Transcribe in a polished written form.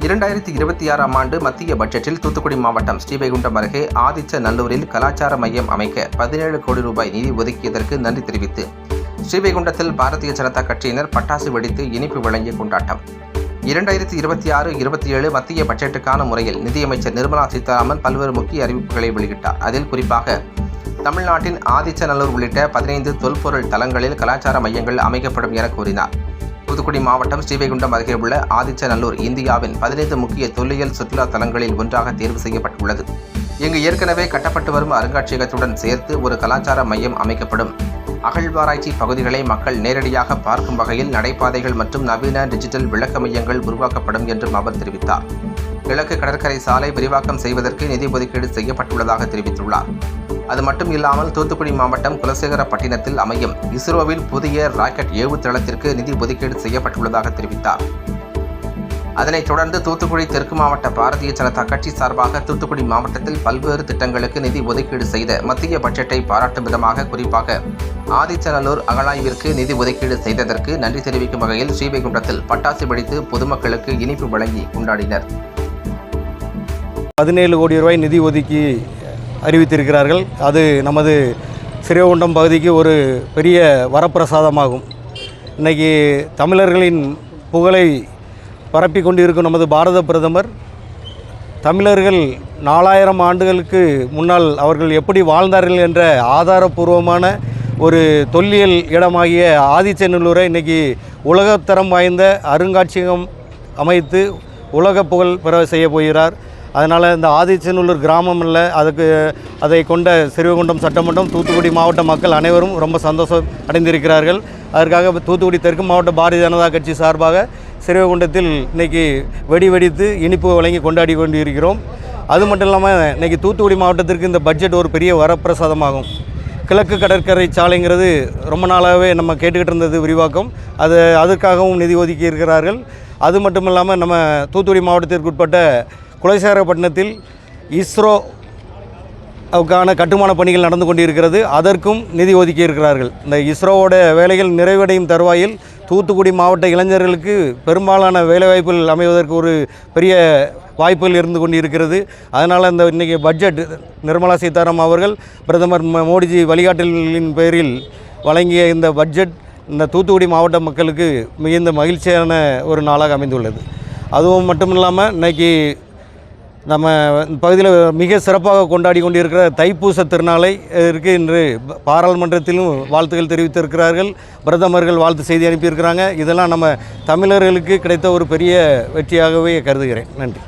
2026ஆம் ஆண்டு மத்திய பட்ஜெட்டில் தூத்துக்குடி மாவட்டம் ஸ்ரீவைகுண்டம் அருகே ஆதிச்சநல்லூரில் கலாச்சார மையம் அமைக்க 17 கோடி ரூபாய் நிதி ஒதுக்கியதற்கு நன்றி தெரிவித்து ஸ்ரீவைகுண்டத்தில் பாரதிய ஜனதா கட்சியினர் பட்டாசு வெடித்து இனிப்பு வழங்கிய கொண்டாட்டம். 2026-27 மத்திய பட்ஜெட்டுக்கான முறையில் நிதியமைச்சர் நிர்மலா சீதாராமன் பல்வேறு முக்கிய அறிவிப்புகளை வெளியிட்டார். அதில் குறிப்பாக தமிழ்நாட்டின் ஆதிச்சநல்லூர் உள்ளிட்ட 15 தொல்பொருள் தலங்களில் கலாச்சார மையங்கள் அமைக்கப்படும் என கூறினார். தூத்துக்குடி மாவட்டம் ஸ்ரீவைகுண்டம் அருகே உள்ள ஆதிச்சநல்லூர் இந்தியாவின் 15 முக்கிய தொல்லியல் சுற்றுலா தலங்களில் ஒன்றாக தேர்வு செய்யப்பட்டுள்ளது. இங்கு ஏற்கனவே கட்டப்பட்டு வரும் அருங்காட்சியகத்துடன் சேர்த்து ஒரு கலாச்சார மையம் அமைக்கப்படும். அகழ்வாராய்ச்சி பகுதிகளை மக்கள் நேரடியாக பார்க்கும் வகையில் நடைபாதைகள் மற்றும் நவீன டிஜிட்டல் விளக்க மையங்கள் உருவாக்கப்படும் என்றும் அவர் தெரிவித்தார். கிழக்கு கடற்கரை சாலை விரிவாக்கம் செய்வதற்கு நிதி ஒதுக்கீடு செய்யப்பட்டுள்ளதாக தெரிவித்துள்ளார். அது மட்டும் இல்லாமல் தூத்துக்குடி மாவட்டம் குலசேகரப்பட்டினத்தில் அமையும் இஸ்ரோவில் புதிய ராக்கெட் ஏவுதளத்திற்கு நிதி ஒதுக்கீடு செய்யப்பட்டுள்ளதாக தெரிவித்தார். அதனைத் தொடர்ந்து தூத்துக்குடி தெற்கு மாவட்ட பாரதிய ஜனதா கட்சி சார்பாக தூத்துக்குடி மாவட்டத்தில் பல்வேறு திட்டங்களுக்கு நிதி ஒதுக்கீடு செய்த மத்திய பட்ஜெட்டை பாராட்டும் விதமாக குறிப்பாக ஆதிச்சநல்லூர் அகழாய்விற்கு நிதி ஒதுக்கீடு செய்ததற்கு நன்றி தெரிவிக்கும் வகையில் ஸ்ரீவைகுண்டத்தில் பட்டாசு வெடித்து பொதுமக்களுக்கு இனிப்பு வழங்கி கொண்டாடினர். 17 கோடி ரூபாய் நிதி ஒதுக்கி அறிவித்திருக்கிறார்கள். அது நமது ஸ்ரீவைகுண்டம் பகுதிக்கு ஒரு பெரிய வரப்பிரசாதமாகும். இன்றைக்கி தமிழர்களின் புகழை பரப்பி கொண்டிருக்கும் நமது பாரத பிரதமர் தமிழர்கள் 4000 ஆண்டுகளுக்கு முன்னால் அவர்கள் எப்படி வாழ்ந்தார்கள் என்ற ஆதாரபூர்வமான ஒரு தொல்லியல் இடமாகிய ஆதிச்சநல்லூரை இன்றைக்கி உலகத்தரம் வாய்ந்த அருங்காட்சியகம் அமைத்து உலக புகழ் பெற செய்ய போகிறார். அதனால் இந்த ஆதிச்சநல்லூர் கிராமம் இல்லை, அதை கொண்ட ஸ்ரீவைகுண்டம் சட்டமன்றம் தூத்துக்குடி மாவட்ட மக்கள் அனைவரும் ரொம்ப சந்தோஷம் அடைந்திருக்கிறார்கள். அதற்காக தூத்துக்குடி தெற்கு மாவட்ட பாரதிய ஜனதா கட்சி சார்பாக ஸ்ரீவைகுண்டத்தில் இன்றைக்கி வெடித்து இனிப்பு வழங்கி கொண்டாடி கொண்டிருக்கிறோம். அது மட்டும் இல்லாமல் இன்றைக்கி தூத்துக்குடி மாவட்டத்திற்கு இந்த பட்ஜெட் ஒரு பெரிய வரப்பிரசாதமாகும். கிழக்கு கடற்கரை சாலைங்கிறது ரொம்ப நாளாகவே நம்ம கேட்டுக்கிட்டு இருந்தது விரிவாக்கம். அதற்காகவும் நிதி ஒதுக்கி இருக்கிறார்கள். அது மட்டும் இல்லாமல் நம்ம தூத்துக்குடி மாவட்டத்திற்கு உட்பட்ட குலசேகரப்பட்டினத்தில் இஸ்ரோவுக்கான கட்டுமான பணிகள் நடந்து கொண்டிருக்கிறது. அதற்கும் நிதி ஒதுக்கி இருக்கிறார்கள். இந்த இஸ்ரோவோட வேலைகள் நிறைவடையும் தருவாயில் தூத்துக்குடி மாவட்ட இளைஞர்களுக்கு பெரும்பாலான வேலைவாய்ப்புகள் அமைவதற்கு ஒரு பெரிய வாய்ப்புகள் இருந்து கொண்டிருக்கிறது. அதனால் இந்த இன்றைக்கி பட்ஜெட் நிர்மலா சீதாராமன் அவர்கள் பிரதமர் மோடிஜி வழிகாட்டலின் பேரில் வழங்கிய இந்த பட்ஜெட் இந்த தூத்துக்குடி மாவட்ட மக்களுக்கு மிகுந்த மகிழ்ச்சியான ஒரு நாளாக அமைந்துள்ளது. அதுவும் மட்டும் இல்லாமல் இன்றைக்கி நம்ம பகுதியில் மிக சிறப்பாக கொண்டாடி கொண்டிருக்கிற தைப்பூச திருநாளை இன்று பாராளுமன்றத்திலும் வாழ்த்துக்கள் தெரிவித்திருக்கிறார்கள். பிரதமர்கள் வாழ்த்து செய்தி அனுப்பியிருக்கிறாங்க. இதெல்லாம் நம்ம தமிழர்களுக்கு கிடைத்த ஒரு பெரிய வெற்றியாகவே கருதுகிறேன். நன்றி.